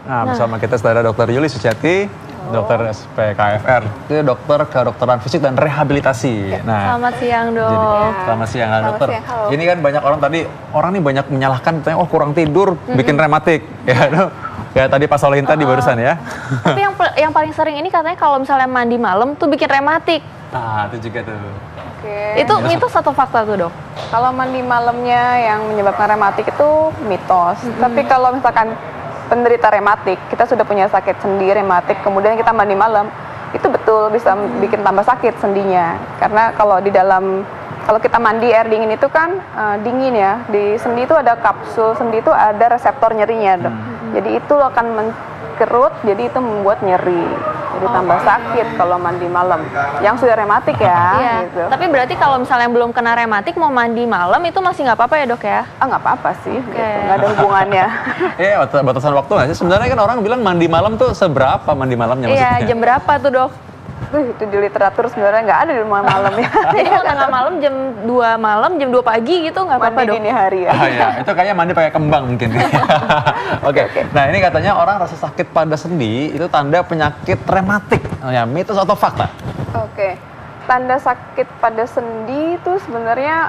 Nah, bersama kita sudah ada Dr. Yuli Suciati, dokter SPKFR, itu dokter kedokteran fisik dan rehabilitasi. Nah, selamat siang, Dok. Selamat siang, dokter. Siang, ini kan banyak orang nih banyak menyalahkan, katanya, kurang tidur, bikin rematik. Ya tadi Pak Solihin tadi barusan ya. Tapi yang paling sering ini katanya kalau misalnya mandi malam tuh bikin rematik. Nah, itu juga tuh. Itu mitos atau fakta tuh, Dok? Kalau mandi malamnya yang menyebabkan rematik itu mitos. Tapi kalau misalkan penderita rematik, kita sudah punya sakit sendi rematik, kemudian kita mandi malam, itu betul bisa bikin tambah sakit sendinya. Karena kalau kita mandi air dingin itu kan dingin ya, di sendi itu ada kapsul sendi itu ada reseptor nyerinya, Dok. Jadi itu akan mengkerut, jadi itu membuat nyeri. Jadi tambah sakit kalau mandi malam. Yang sudah rematik ya. Gitu. Tapi berarti kalau misalnya belum kena rematik mau mandi malam itu masih nggak apa-apa ya, Dok ya? Nggak apa-apa sih, gitu. Nggak ada hubungannya. Batasan waktu nggak sih? Sebenarnya kan orang bilang mandi malam tuh seberapa mandi malamnya maksudnya? Iya, jam berapa tuh, Dok? Itu di literatur sebenarnya nggak ada di rumah malam ya. Jadi kalau tengah malam jam 2 malam, jam 2 pagi gitu nggak apa-apa, Dok? Mandi dini hari ya. Ya. Itu kayaknya mandi pakai kembang mungkin. Oke. Nah ini katanya orang rasa sakit pada sendi itu tanda penyakit rematik. Ya, mitos atau fakta? Oke. Tanda sakit pada sendi itu sebenarnya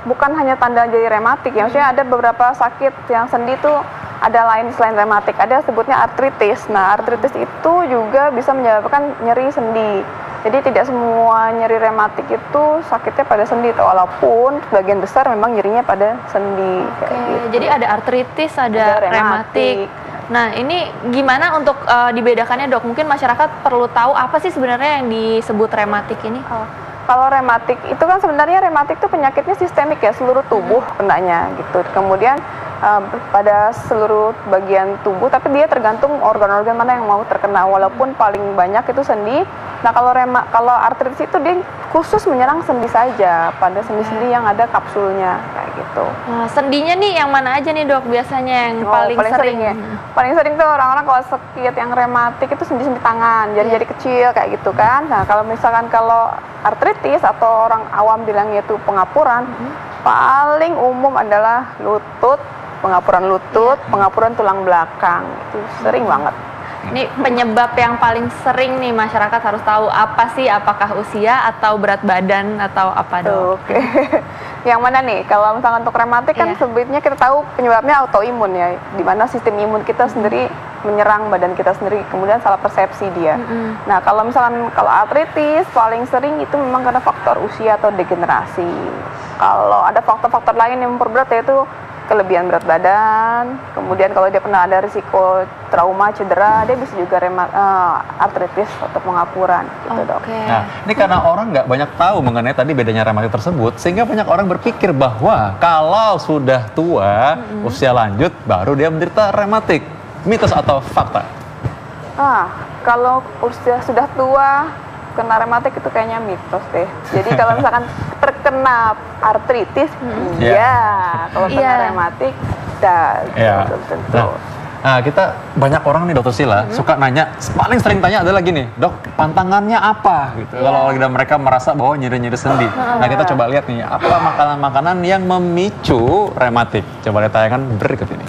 bukan hanya tanda jadi rematik ya. Maksudnya ada beberapa sakit yang sendi itu ada lain selain rematik, ada sebutnya artritis. Nah, artritis itu juga bisa menyebabkan nyeri sendi. Jadi tidak semua nyeri rematik itu sakitnya pada sendi, walaupun sebagian besar memang nyerinya pada sendi. Gitu. Jadi ada artritis, ada rematik. Nah, ini gimana untuk dibedakannya, Dok? Mungkin masyarakat perlu tahu apa sih sebenarnya yang disebut rematik ini? Kalau rematik itu kan sebenarnya rematik itu penyakitnya sistemik ya, seluruh tubuh kenanya gitu. Kemudian pada seluruh bagian tubuh, tapi dia tergantung organ-organ mana yang mau terkena. Walaupun paling banyak itu sendi. Nah, kalau artritis itu dia khusus menyerang sendi saja, pada sendi-sendi yang ada kapsulnya kayak gitu. Nah, sendinya nih yang mana aja nih, Dok, biasanya yang paling sering ya? Paling sering tuh orang-orang kalau sakit yang rematik itu sendi-sendi tangan, jari-jari kecil kayak gitu kan. Nah, kalau misalkan kalau artritis atau orang awam bilangnya itu pengapuran, paling umum adalah lutut, pengapuran lutut, pengapuran tulang belakang. Itu sering banget. Ini penyebab yang paling sering nih masyarakat harus tahu apa sih? Apakah usia atau berat badan atau apa, Dok? Oke. Yang mana nih? Kalau misalkan untuk rematik kan sebetulnya kita tahu penyebabnya autoimun ya, di mana sistem imun kita sendiri menyerang badan kita sendiri, kemudian salah persepsi dia. Nah, kalau misalkan artritis paling sering itu memang karena faktor usia atau degenerasi. Kalau ada faktor-faktor lain yang memperberat yaitu kelebihan berat badan, kemudian kalau dia pernah ada risiko trauma, cedera, dia bisa juga artritis atau pengapuran gitu, Dok. Nah, ini karena orang nggak banyak tahu mengenai tadi bedanya rematik tersebut, sehingga banyak orang berpikir bahwa kalau sudah tua, usia lanjut, baru dia menderita rematik. Mitos atau fakta? Kalau usia sudah tua, kena rematik itu kayaknya mitos deh. Jadi kalau misalkan terkena artritis, kalau kena rematik, belum tentu. Nah, kita banyak orang nih, Dokter Sila, suka nanya, paling sering tanya adalah gini, Dok, pantangannya apa? Gitu. Kalau mereka merasa bahwa nyeri-nyeri sendi. Nah, kita coba lihat nih, apa makanan-makanan yang memicu rematik. Coba lihat tayangan berikut ini.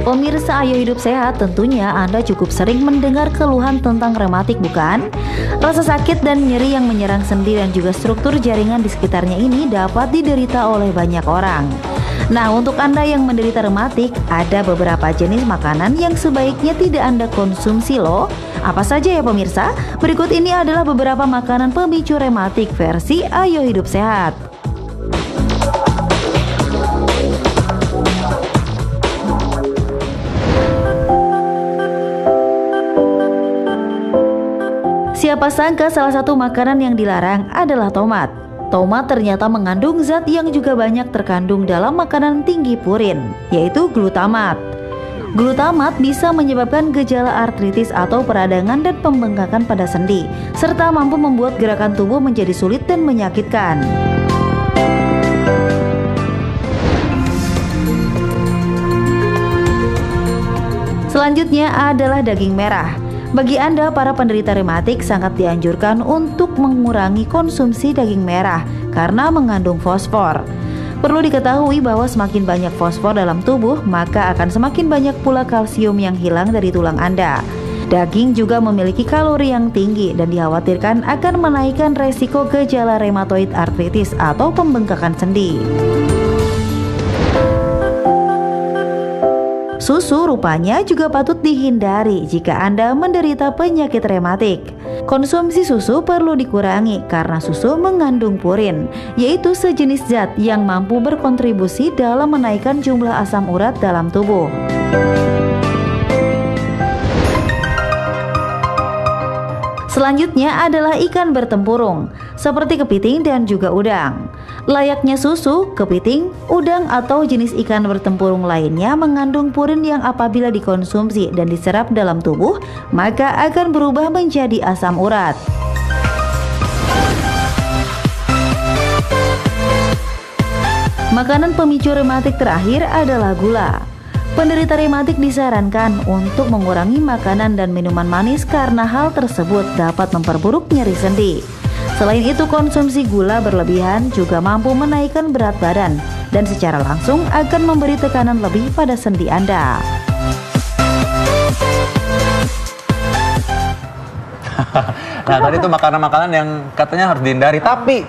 Pemirsa Ayo Hidup Sehat, tentunya Anda cukup sering mendengar keluhan tentang rematik, bukan? Rasa sakit dan nyeri yang menyerang sendi dan juga struktur jaringan di sekitarnya ini dapat diderita oleh banyak orang. Nah, untuk Anda yang menderita rematik, ada beberapa jenis makanan yang sebaiknya tidak Anda konsumsi loh. Apa saja ya pemirsa? Berikut ini adalah beberapa makanan pemicu rematik versi Ayo Hidup Sehat. Siapa sangka salah satu makanan yang dilarang adalah tomat. Tomat ternyata mengandung zat yang juga banyak terkandung dalam makanan tinggi purin, yaitu glutamat. Glutamat bisa menyebabkan gejala artritis atau peradangan dan pembengkakan pada sendi, serta mampu membuat gerakan tubuh menjadi sulit dan menyakitkan. Selanjutnya adalah daging merah. Bagi Anda para penderita rematik sangat dianjurkan untuk mengurangi konsumsi daging merah karena mengandung fosfor. Perlu diketahui bahwa semakin banyak fosfor dalam tubuh, maka akan semakin banyak pula kalsium yang hilang dari tulang Anda. Daging juga memiliki kalori yang tinggi dan dikhawatirkan akan menaikkan resiko gejala rheumatoid arthritis atau pembengkakan sendi. Susu rupanya juga patut dihindari jika Anda menderita penyakit rematik. Konsumsi susu perlu dikurangi karena susu mengandung purin, yaitu sejenis zat yang mampu berkontribusi dalam menaikkan jumlah asam urat dalam tubuh. Selanjutnya adalah ikan bertempurung, seperti kepiting dan juga udang. Layaknya susu, kepiting, udang atau jenis ikan bertempurung lainnya mengandung purin yang apabila dikonsumsi dan diserap dalam tubuh, maka akan berubah menjadi asam urat. Makanan pemicu rematik terakhir adalah gula. Penderita rematik disarankan untuk mengurangi makanan dan minuman manis karena hal tersebut dapat memperburuk nyeri sendi. Selain itu, konsumsi gula berlebihan juga mampu menaikkan berat badan dan secara langsung akan memberi tekanan lebih pada sendi Anda. Nah, tadi itu makanan-makanan yang katanya harus dihindari, tapi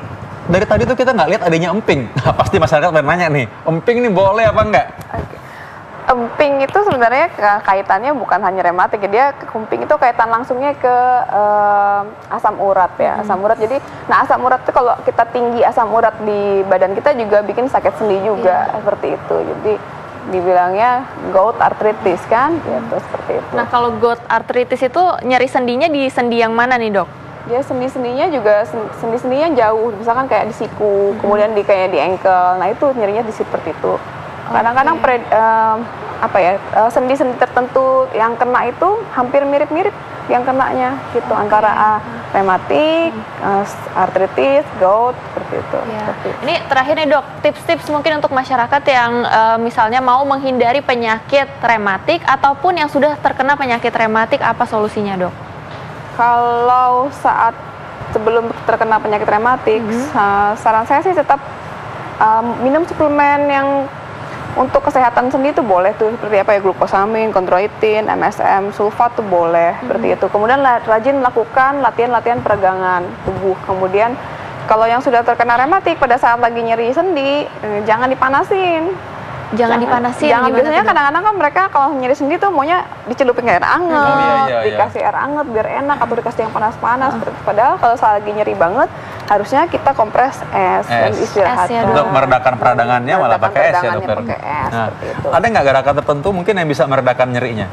dari tadi tuh kita nggak lihat adanya emping. Nah, pasti masyarakat pada nanya nih, emping nih boleh apa enggak? Emping itu sebenarnya kaitannya bukan hanya rematik ya, dia emping itu kaitan langsungnya ke asam urat ya, asam urat. Jadi, nah asam urat itu kalau kita tinggi asam urat di badan kita juga bikin sakit sendi juga, seperti itu. Jadi dibilangnya gout arthritis kan, gitu seperti itu. Nah kalau gout arthritis itu nyeri sendinya di sendi yang mana nih dok? Ya sendi-sendinya juga sendi-sendinya jauh, misalkan kayak di siku, kemudian kayak di ankle. Nah itu nyerinya di seperti itu. Kadang-kadang sendi-sendi tertentu yang kena itu hampir mirip-mirip yang kenanya gitu, antara rematik, artritis, gout, seperti itu. Ini terakhir nih dok, tips-tips mungkin untuk masyarakat yang misalnya mau menghindari penyakit rematik ataupun yang sudah terkena penyakit rematik, apa solusinya dok? Kalau saat sebelum terkena penyakit rematik, saran saya sih tetap minum suplemen yang untuk kesehatan sendi itu boleh tuh, seperti apa ya, glukosamin, kondroitin, MSM, sulfat tuh boleh, seperti itu. Kemudian rajin melakukan latihan-latihan peregangan tubuh. Kemudian kalau yang sudah terkena rematik pada saat lagi nyeri sendi, jangan dipanasin. Jangan dipanasin. Jangan, biasanya kadang-kadang kan mereka kalau nyeri sendi tuh maunya dicelupin air anget, dikasih air anget biar enak, atau dikasih yang panas-panas. Padahal kalau saat lagi nyeri banget, harusnya kita kompres es dan istirahat. Untuk meredakan peradangannya malah pakai es ya dokter. Nah, ada nggak gerakan tertentu mungkin yang bisa meredakan nyerinya?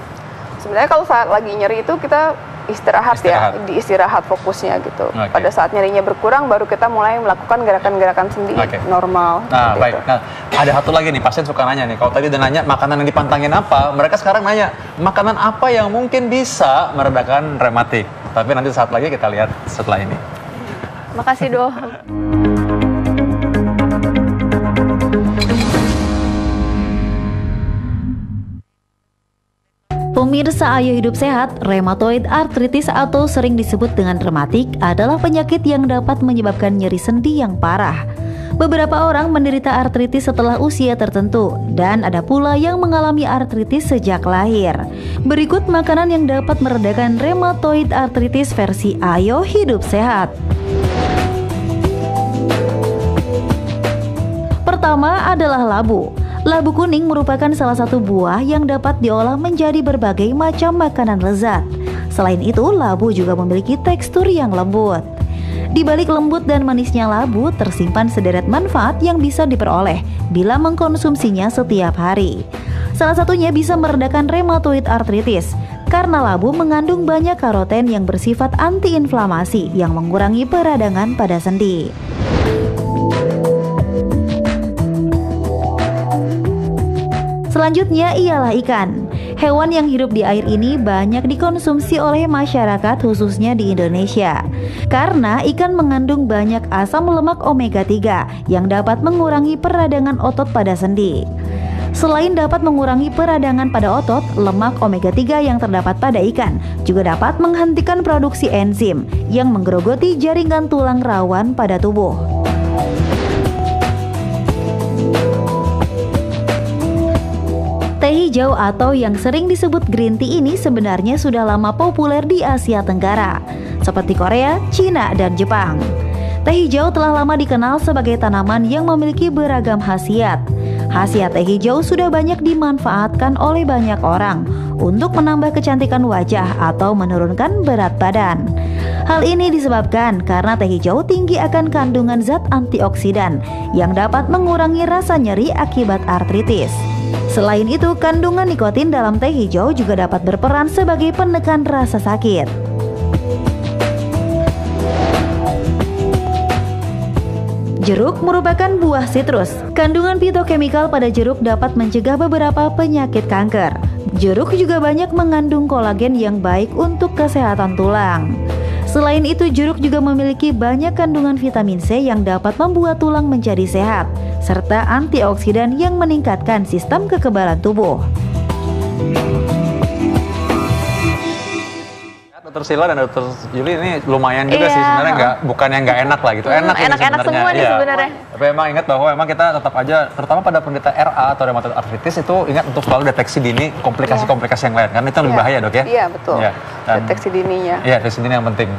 Sebenarnya kalau saat lagi nyeri itu kita istirahat. Ya, di istirahat fokusnya gitu. Pada saat nyerinya berkurang baru kita mulai melakukan gerakan-gerakan sendi normal. Nah, baik. Nah, ada satu lagi nih, pasien suka nanya nih, kalau tadi udah nanya makanan yang dipantangin apa, mereka sekarang nanya makanan apa yang mungkin bisa meredakan rematik. Tapi nanti saat lagi kita lihat setelah ini. Makasih dok. Pemirsa Ayo Hidup Sehat, rheumatoid arthritis atau sering disebut dengan rematik adalah penyakit yang dapat menyebabkan nyeri sendi yang parah. Beberapa orang menderita artritis setelah usia tertentu dan ada pula yang mengalami artritis sejak lahir. Berikut makanan yang dapat meredakan rheumatoid arthritis versi Ayo Hidup Sehat. Pertama adalah labu. Labu kuning merupakan salah satu buah yang dapat diolah menjadi berbagai macam makanan lezat. Selain itu, labu juga memiliki tekstur yang lembut. Di balik lembut dan manisnya labu, tersimpan sederet manfaat yang bisa diperoleh bila mengkonsumsinya setiap hari. Salah satunya bisa meredakan rheumatoid arthritis, karena labu mengandung banyak karoten yang bersifat antiinflamasi yang mengurangi peradangan pada sendi. Selanjutnya ialah ikan. Hewan yang hidup di air ini banyak dikonsumsi oleh masyarakat khususnya di Indonesia. Karena ikan mengandung banyak asam lemak omega 3 yang dapat mengurangi peradangan otot pada sendi. Selain dapat mengurangi peradangan pada otot, lemak omega 3 yang terdapat pada ikan juga dapat menghentikan produksi enzim yang menggerogoti jaringan tulang rawan pada tubuh. Teh hijau atau yang sering disebut green tea ini sebenarnya sudah lama populer di Asia Tenggara, seperti Korea, Cina, dan Jepang. Teh hijau telah lama dikenal sebagai tanaman yang memiliki beragam khasiat. Khasiat teh hijau sudah banyak dimanfaatkan oleh banyak orang untuk menambah kecantikan wajah atau menurunkan berat badan. Hal ini disebabkan karena teh hijau tinggi akan kandungan zat antioksidan yang dapat mengurangi rasa nyeri akibat artritis. Selain itu, kandungan nikotin dalam teh hijau juga dapat berperan sebagai penekan rasa sakit. Jeruk merupakan buah sitrus. Kandungan fitokemikal pada jeruk dapat mencegah beberapa penyakit kanker. Jeruk juga banyak mengandung kolagen yang baik untuk kesehatan tulang. Selain itu, jeruk juga memiliki banyak kandungan vitamin C yang dapat membuat tulang menjadi sehat, serta antioksidan yang meningkatkan sistem kekebalan tubuh. Dr. Sila dan Dr. Yuli ini lumayan juga sih sebenarnya, bukan yang nggak enak lah gitu, enak-enak semua nih sebenarnya. Tapi emang ingat bahwa memang kita tetap aja, terutama pada penderita RA atau rheumatoid arthritis itu ingat untuk selalu deteksi dini komplikasi-komplikasi yang lain, karena itu lebih bahaya, Dok ya. Iya betul. Deteksi dininya. Iya, deteksi dini yang penting.